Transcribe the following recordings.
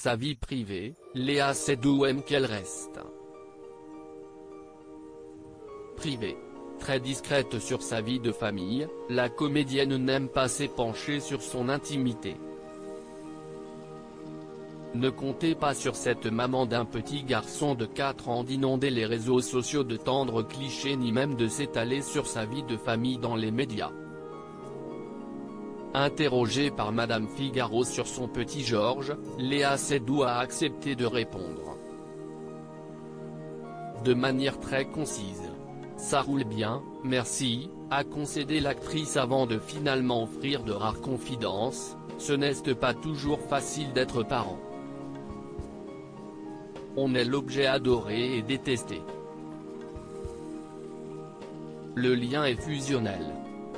sa vie privée, Léa Seydoux aime qu'elle reste privée. Très discrète sur sa vie de famille, la comédienne n'aime pas s'épancher sur son intimité. Ne comptez pas sur cette maman d'un petit garçon de 4 ans d'inonder les réseaux sociaux de tendres clichés ni même de s'étaler sur sa vie de famille dans les médias. Interrogée par Madame Figaro sur son petit Georges, Léa Seydoux a accepté de répondre de manière très concise. Ça roule bien, merci, a concédé l'actrice avant de finalement offrir de rares confidences. Ce n'est pas toujours facile d'être parent. On est l'objet adoré et détesté. Le lien est fusionnel.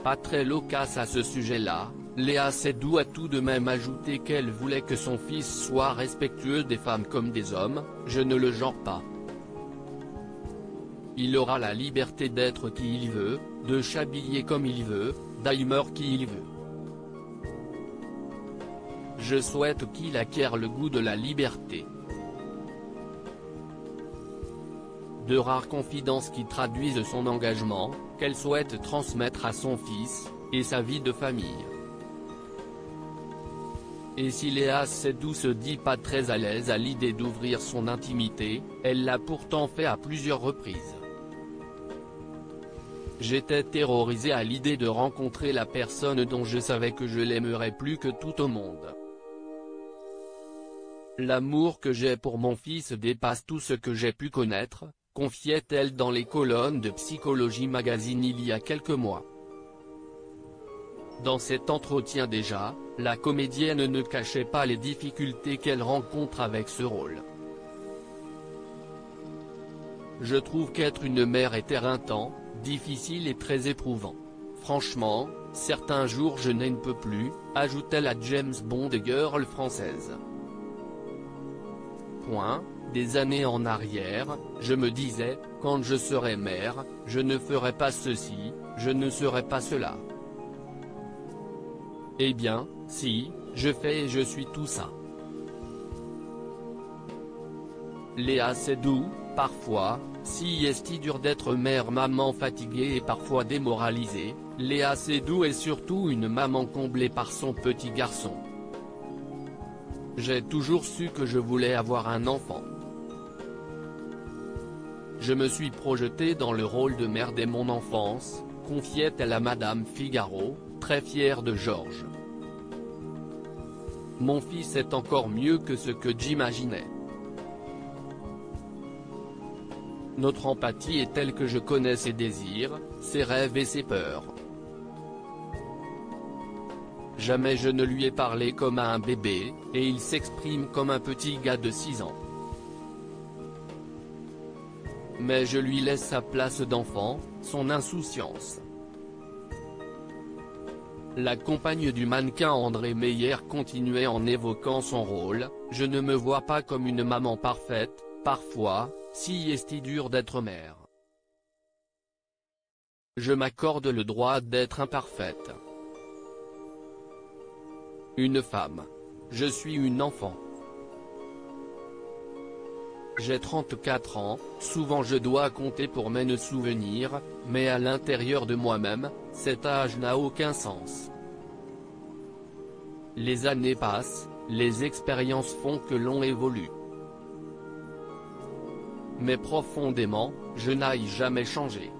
Pas très loquace à ce sujet-là, Léa Seydoux a tout de même ajouté qu'elle voulait que son fils soit respectueux des femmes comme des hommes. Je ne le genre pas. Il aura la liberté d'être qui il veut, de s'habiller comme il veut, d'aimer qui il veut. Je souhaite qu'il acquiert le goût de la liberté. De rares confidences qui traduisent son engagement, qu'elle souhaite transmettre à son fils, et sa vie de famille. Et si Léa Seydoux se dit pas très à l'aise à l'idée d'ouvrir son intimité, elle l'a pourtant fait à plusieurs reprises. J'étais terrorisé à l'idée de rencontrer la personne dont je savais que je l'aimerais plus que tout au monde. L'amour que j'ai pour mon fils dépasse tout ce que j'ai pu connaître, confiait-elle dans les colonnes de Psychologie Magazine il y a quelques mois. Dans cet entretien déjà, la comédienne ne cachait pas les difficultés qu'elle rencontre avec ce rôle. Je trouve qu'être une mère est éreintant, difficile et très éprouvant. Franchement, certains jours je n'en peux plus, ajoute-t-elle à James Bond et Girl française. Des années en arrière, je me disais, quand je serai mère, je ne ferai pas ceci, je ne serai pas cela. Eh bien, si, je fais et je suis tout ça. Léa Seydoux, parfois, si est dur d'être mère maman fatiguée et parfois démoralisée, Léa Seydoux est surtout une maman comblée par son petit garçon. J'ai toujours su que je voulais avoir un enfant. Je me suis projetée dans le rôle de mère dès mon enfance, confiait-elle à Madame Figaro, très fière de Georges. Mon fils est encore mieux que ce que j'imaginais. Notre empathie est telle que je connais ses désirs, ses rêves et ses peurs. Jamais je ne lui ai parlé comme à un bébé, et il s'exprime comme un petit gars de 6 ans. Mais je lui laisse sa place d'enfant, son insouciance. La compagne du mannequin André Meyer continuait en évoquant son rôle, je ne me vois pas comme une maman parfaite, parfois, si est dur d'être mère. Je m'accorde le droit d'être imparfaite. Une femme. Je suis une enfant. J'ai 34 ans, souvent je dois compter pour mes souvenirs, mais à l'intérieur de moi-même, cet âge n'a aucun sens. Les années passent, les expériences font que l'on évolue. Mais profondément, je n'ai jamais changé.